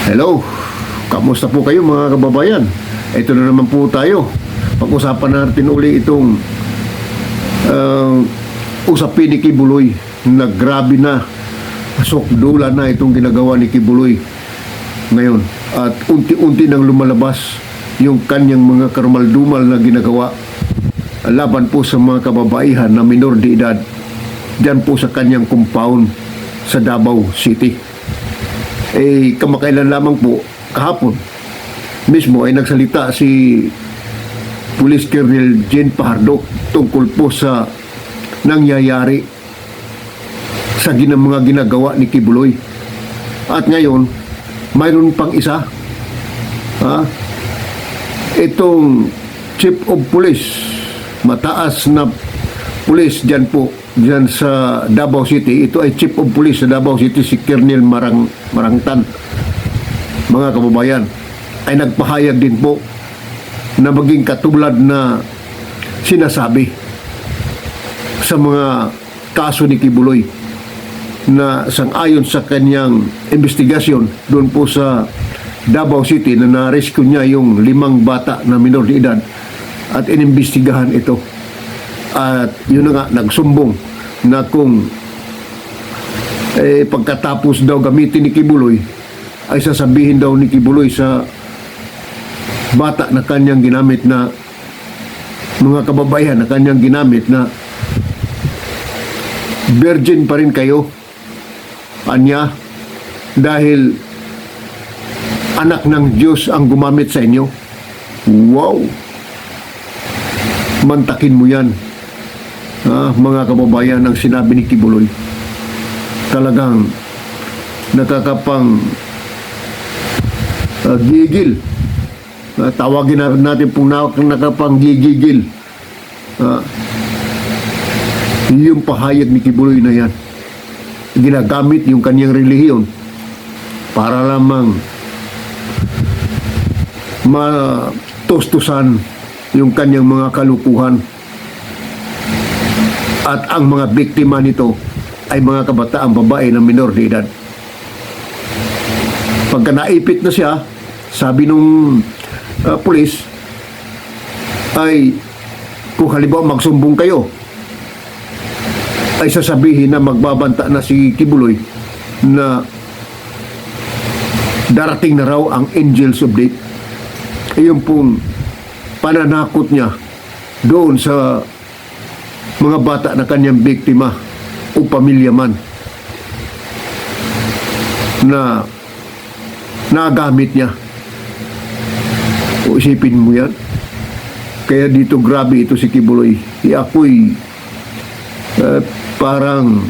Hello, kamusta po kayo mga kababayan? Ito na naman po tayo. Pag-usapan natin uli itong usapin ni Kibuloy na grabe na, sukdula na itong ginagawa ni Kibuloy ngayon. At unti-unti nang lumalabas yung kanyang mga karumal-dumal na ginagawa laban po sa mga kababaihan na minor de edad dyan po sa kanyang compound sa Davao City. Kamakailan lamang po, kahapon mismo ay nagsalita si Police Colonel Jane Fajardo tungkol po sa nangyayari sa mga ginagawa ni Kibuloy. At ngayon, mayroon pang isa. Itong Chief of Police, mataas na police dyan po, dyan sa Davao City. Ito ay Chief of Police sa Davao City, si Colonel Marangtan. Mga kababayan, ay nagpahayag din po na maging katulad na sinasabi sa mga kaso ni Kibuloy na sang-ayon sa kanyang investigasyon doon po sa Davao City na na-rescue niya yung 5 bata na minor de edad at inimbestigahan ito. At yun na nga, nagsumbong na kung pagkatapos daw gamitin ni Kibuloy ay sasabihin daw ni Kibuloy sa bata na kanyang ginamit na mga kababayan na kanyang ginamit na virgin pa rin kayo, anya, dahil anak ng Diyos ang gumamit sa inyo. Wow! Mantakin mo yan, mga kababayan, ang sinabi ni Kibuloy. Talagang nakakapang gigil. Tawagin natin pong nakapanggigigil. Yung pahayag ni Kibuloy na yan, ginagamit yung kanyang relihiyon para lamang matustusan yung kanyang mga kalukuhan. At ang mga biktima nito ay mga kabataang babae na minor de edad. Pagka naipit na siya, sabi nung pulis, ay kung halimbawa magsumbong kayo, ay sasabihin na magbabanta na si Kibuloy na darating na raw ang angels of death. Yung pong pananakot niya doon sa mga bata na kanyang biktima o pamilya man na nagamit niya. O isipin mo yan. Kaya dito grabe ito si Kibuloy. Ako'y parang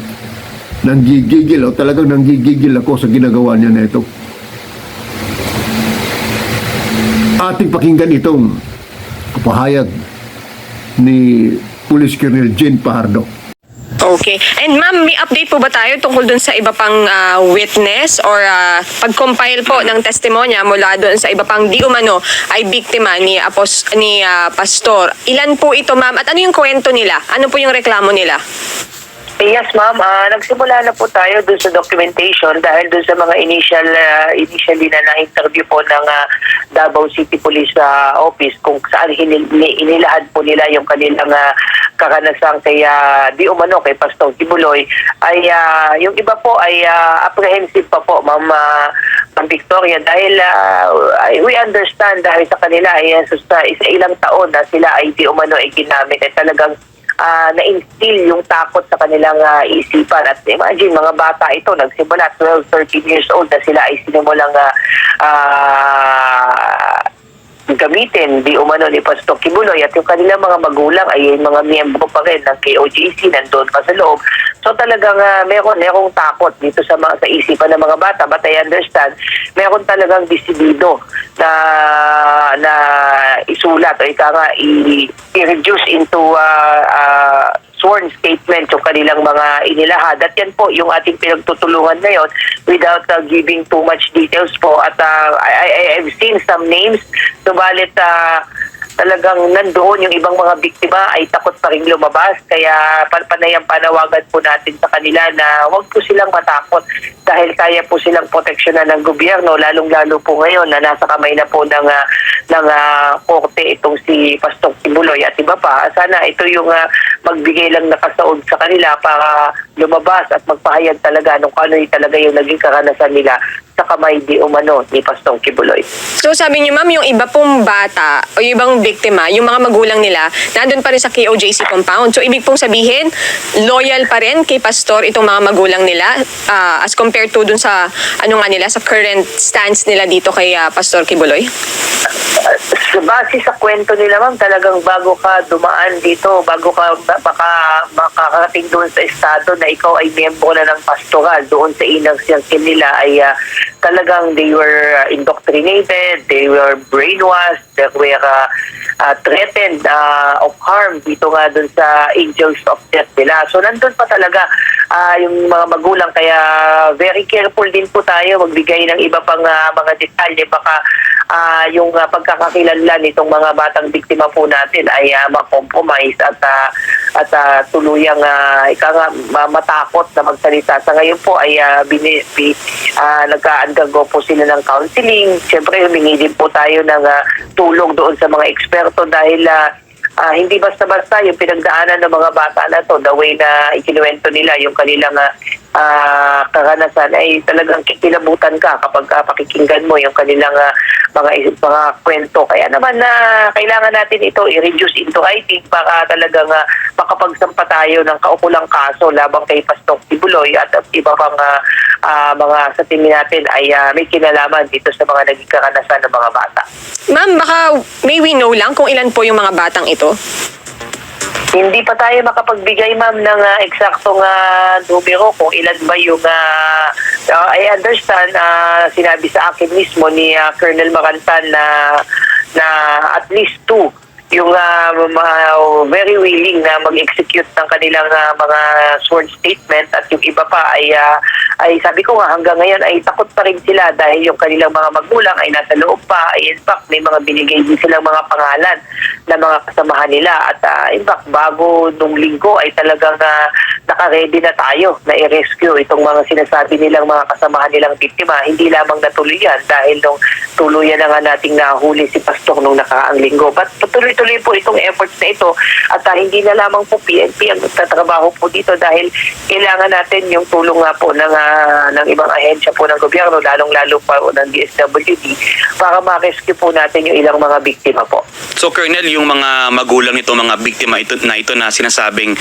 nanggigigil o talagang nanggigigil ako sa ginagawa niya na ito. Ating pakinggan itong pahayag ni Police Colonel Jane Fajardo. Okay. And ma'am, may update po ba tayo tungkol dun sa iba pang witness or pag-compile po ng testimonya mula dun sa iba pang di umano ay biktima ni Pastor? Ilan po ito ma'am at ano yung kwento nila? Ano po yung reklamo nila? Yes, ma'am. Nagsimula na po tayo dun sa documentation dahil dun sa mga initially na na-interview po ng Davao City Police Office kung saan inilahad po nila yung kanilang karanasan kay di umano kay Pastor Kibuloy ay yung iba po ay apprehensive pa po, ma'am Victoria, dahil we understand dahil sa kanila ay sa ilang taon na sila ay di umano ay ginamit ay talagang na-instill yung takot sa kanilang isipan. At imagine, mga bata ito, nagsimula 12, 13 years old na sila ay sinimulang gamitin di umano ni Pastor Kibuloy at yung kanilang mga magulang ay mga miyembro pa rin ng KOJC, nandun pa sa loob. So talagang merong takot dito sa isipan ng mga bata, but I understand meron talagang desidido na isulat o i-reduce into sworn statement yung kanilang mga inilahad. At yan po yung ating pinagtutulungan ngayon without giving too much details po. At I've seen some names, subalit talagang nandoon yung ibang mga biktima ay takot pa rin lumabas. Kaya panayang panawagan po natin sa kanila na huwag po silang matakot dahil kaya po silang proteksyonan ng gobyerno, lalong-lalo po ngayon na nasa kamay na po ng korte itong si Pastor Kibuloy at iba pa. Sana ito yung magbigay lang nakasaod sa kanila para lumabas at magpahayag talaga nung ano talaga yung naging karanasan nila sa kamay di umano ni Pastor Kibuloy. So sabi niyo ma'am, yung iba pong bata o yung ibang biktima, yung mga magulang nila, nandun pa rin sa KOJC compound. So ibig pong sabihin, loyal pa rin kay Pastor itong mga magulang nila as compared to dun sa sa current stance nila dito kay Pastor Kibuloy? Base sa kwento nila ma'am, talagang bago ka dumaan dito, bago ka makakarating doon sa estado na ikaw ay miyembro na ng pastoral, doon sa inang siyangkin nila ay talagang they were indoctrinated, they were brainwashed, they were threatened of harm dito nga doon sa angels of death nila. So nandun pa talaga yung mga magulang, kaya very careful din po tayo magbigay ng iba pang mga detalye. Baka yung pagkakakilanlan nitong mga batang biktima po natin ay ma-compromise at tuluyang matakot na magsalita. Sa ngayon po ay nagka-undergo po sila ng counseling. Siyempre humingi din po tayo ng tulong doon sa mga eksperto dahil hindi basta-basta yung pinagdaanan ng mga bata na to, the way na ikinuwento nila yung kanilang karanasan ay talagang kikilabutan ka kapag pakikinggan mo yung kanilang mga kwento. Kaya naman kailangan natin ito i-reduce into writing para talagang makapagsampa tayo ng kaukulang kaso labang kay Pastor Kibuloy at iba pang mga sa tingin natin ay may kinalaman dito sa mga naging karanasan ng mga bata. Ma'am, baka may we know lang kung ilan po yung mga batang ito? Hindi pa tayo makapagbigay ma'am ng eksaktong numero kung ilan ba yung I understand sinabi sa akin mismo ni Colonel Marantan na at least 2 yung very willing na mag-execute ng kanilang mga sworn statement at yung iba pa ay sabi ko nga hanggang ngayon ay takot pa rin sila dahil yung kanilang mga magulang ay nasa loob pa. In fact, may mga binigay din silang mga pangalan na mga kasamahan nila at in fact, bago nung linggo ay talagang naka-ready na tayo na i-rescue itong mga sinasabi nilang mga kasamahan nilang biktima. Hindi lamang natuloyan dahil nung tuluyan na nga nating nahuli si Pastor nung nakaraang linggo. But tuloy-tuloy po itong efforts na ito at hindi na lamang po PNP ang magtatrabaho po dito dahil kailangan natin yung tulong nga po ng ibang ahensya po ng gobyerno, lalong-lalo pa ng DSWD para ma-rescue po natin yung ilang mga biktima po. So Colonel, yung mga magulang nito, mga biktima ito na sinasabing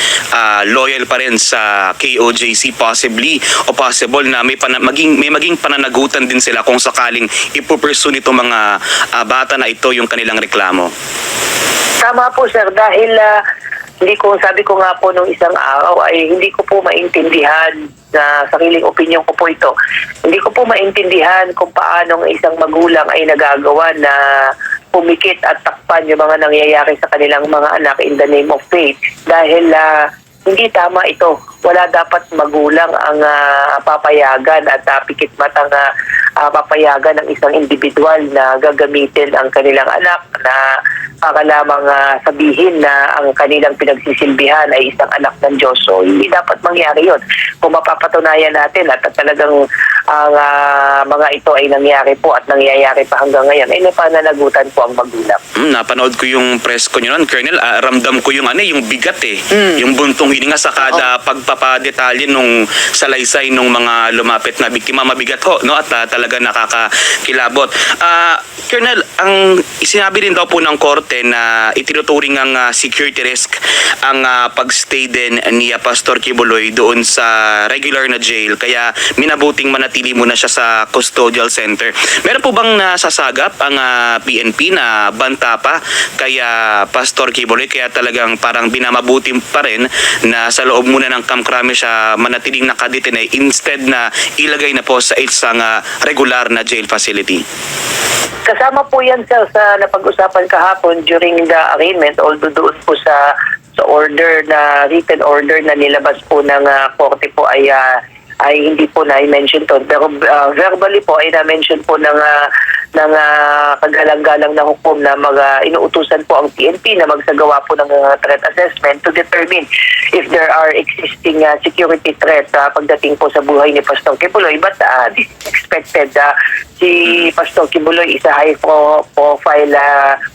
loyal pa rin sa KOJC possibly o possible na may maging pananagutan din sila kung sakaling ipupursue nito mga bata na ito yung kanilang reklamo. Tama po sir, dahil sabi ko nga po nung isang araw ay hindi ko po maintindihan na sariling opinion ko po ito. Hindi ko po maintindihan kung paano ng isang magulang ay nagagawa na pumikit at takpan yung mga nangyayari sa kanilang mga anak in the name of faith. Dahil hindi tama ito. Wala dapat magulang ang papayagan at pikit matang papayagan ng isang individual na gagamitin ang kanilang anak na para lamang sabihin na ang kanilang pinagsisilbihan ay isang anak ng Diyos. So, hindi dapat mangyari yun. Kung mapapatunayan natin at talagang ang mga ito ay nangyari po at nangyayari pa hanggang ngayon, ay napananagutan po ang magulang. Napanood ko yung press ko nyo nun, Colonel. Ramdam ko yung bigat yung buntong hininga sa kada pagpapadetalye nung salaysay nung mga lumapit na biktima. Mabigat ho, no? At talaga nakakakilabot. Colonel, ang sinabi rin daw po ng korte na itinuturing ang security risk ang pagstay din ni Pastor Kibuloy doon sa regular na jail. Kaya minabuting manatili muna siya sa custodial center. Meron po bang nasasagap ang PNP na banta pa kaya Pastor Kibuloy? Kaya talagang parang binamabuti pa rin na sa loob muna ng Camp Crame siya manatiling nakadetine instead na ilagay na po sa isang regular na jail facility. Kasama po yan sir sa napag-usapan kahapon during the arraignment, although doon po sa order na written order na nilabas po ng korte po ay ay hindi po na-mention to. Pero verbally po ay na-mention po ng kagalang-galang na hukom na inuutusan po ang PNP na magsagawa po ng threat assessment to determine if there are existing security threats pagdating po sa buhay ni Pastor Kibuloy. But this is expected. Si Pastor Kibuloy is a high profile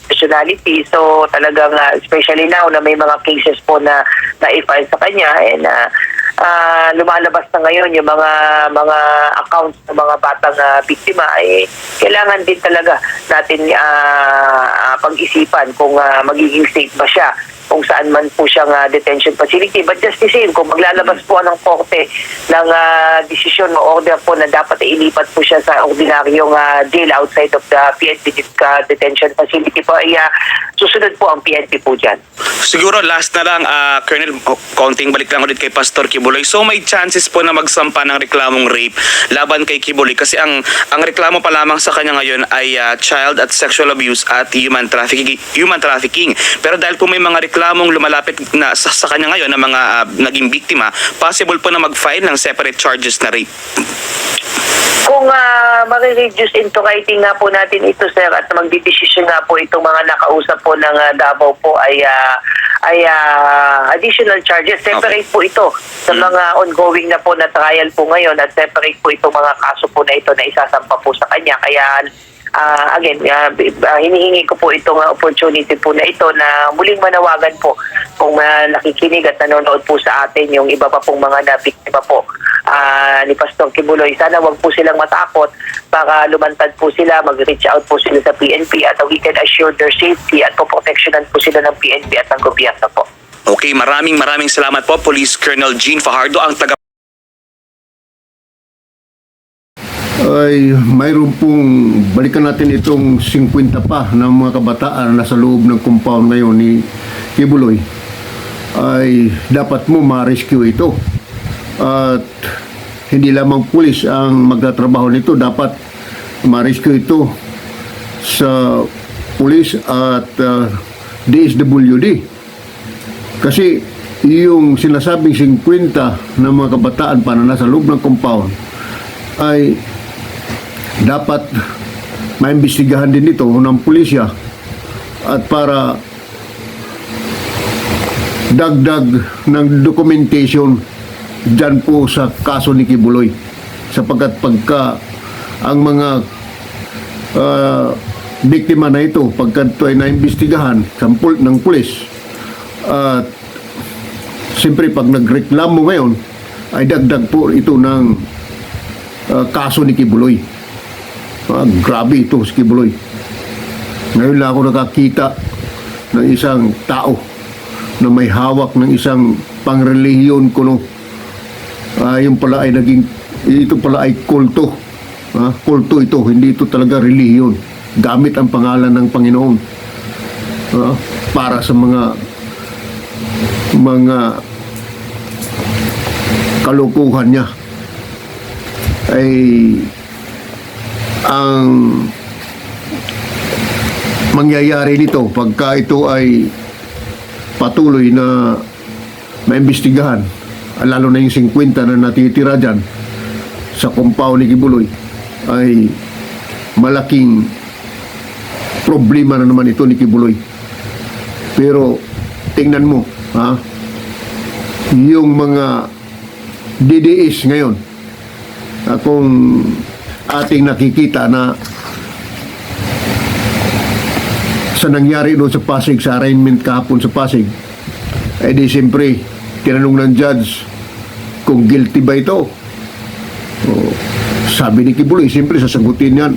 personality. So talagang especially now na may mga cases po na na-file sa kanya and lumalabas na ngayon yung mga accounts ng mga batang biktima ay kailangan din talaga natin pag-isipan kung magiging safe ba siya kung saan man po siyang detention facility. But just the same, kung maglalabas po ng korte ng desisyon o order po na dapat ilipat po siya sa ordinaryong jail outside of the PNP detention facility po, ay susunod po ang PNP po dyan. Siguro last na lang, Colonel, konting balik lang ulit kay Pastor Kibuloy. So may chances po na magsampa ng reklamong rape laban kay Kibuloy kasi ang reklamo pa lamang sa kanya ngayon ay child at sexual abuse at human trafficking. Pero dahil po may mga reklamong lumalapit na sa kanya ngayon na mga naging biktima, possible po na mag-file ng separate charges na rape. Kung marireduce into writing nga po natin ito, sir, at magdidesisyon nga po itong mga nakausap po ng Davao po ay additional charges. Separate po ito sa mga ongoing na po na trial po ngayon at separate po itong mga kaso po na ito na isasampa po sa kanya. Kaya again, hinihingi ko po itong opportunity po na ito na muling manawagan po kung nakikinig at nanonood po sa atin yung iba pa pong mga nabiktima po ni Pastor Kibuloy. Sana wag po silang matakot, para lumantad po sila, mag-reach out po sila sa PNP at we can assure their safety at poproteksyonan po sila ng PNP at ng gobyerno po. Okay, maraming salamat po, Police Colonel Gene Fajardo, ang taga ay mayroon pong balikan natin itong 50 pa ng mga kabataan na nasa loob ng compound ngayon ni Kibuloy, ay dapat mo ma-rescue ito at hindi lamang pulis ang magtatrabaho nito, dapat ma-rescue ito sa pulis at DSWD kasi yung sinasabing 50 ng mga kabataan pa na nasa loob ng compound ay dapat maimbestigahan din ito ng pulisya at para dagdag ng documentation dyan po sa kaso ni Kibuloy, sapagkat pagka ang mga biktima na ito pagka ito ay naimbestigahan ng pulis at siyempre pag nagreklamo ngayon ay dagdag po ito ng kaso ni Kibuloy. Grabe ito si Kibuloy. Ngayon lang ako nakakita ng isang tao na may hawak ng isang pangrelihiyon kuno. Yung pala ay ito pala ay kulto. Kulto ito, hindi ito talaga relihiyon. Gamit ang pangalan ng Panginoon para sa mga kalukuhan niya. Ay ang mangyayari nito pagka ito ay patuloy na maimbestigahan, lalo na yung 50 na natitira dyan sa compound ni Kibuloy, ay malaking problema na naman ito ni Kibuloy. Pero tingnan mo yung mga DDS ngayon, kung ating nakikita na sa nangyari doon sa Pasig, sa arraignment kahapon sa Pasig, eh di siyempre tinanong ng judge kung guilty ba ito. Sabi ni Kibuloy, siyempre sasagutin yan,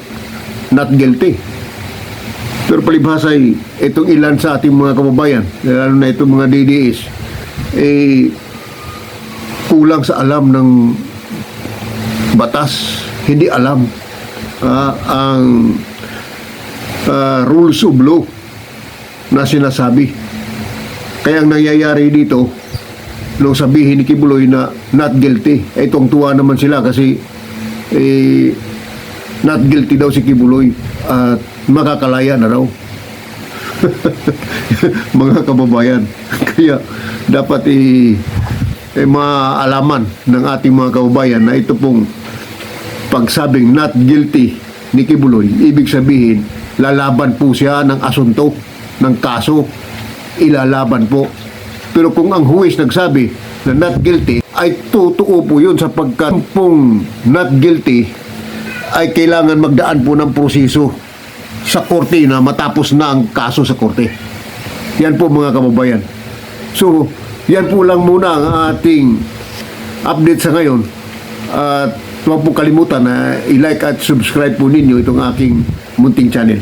not guilty. Pero palibhasa ay itong ilan sa ating mga kababayan, lalo na itong mga DDS, eh kulang sa alam ng batas, hindi alam ang rules of law na sinasabi. Kaya ang nangyayari dito, nung sabihin ni Kibuloy na not guilty, itong tuwa naman sila kasi not guilty daw si Kibuloy at makakalaya na raw. Mga kababayan, kaya dapat maalaman ng ating mga kababayan na ito pong pagsabing not guilty ni Kibuloy, ibig sabihin lalaban po siya ng asunto, ng kaso, ilalaban po. Pero kung ang huwis nagsabi na not guilty, ay totoo po yun sapagkat pong not guilty ay kailangan magdaan po ng proseso sa korte na matapos na ang kaso sa korte. Yan po mga kababayan. So, yan po lang muna ang ating update sa ngayon. At huwag po kalimutan na i-like at subscribe po ninyo itong aking munting channel.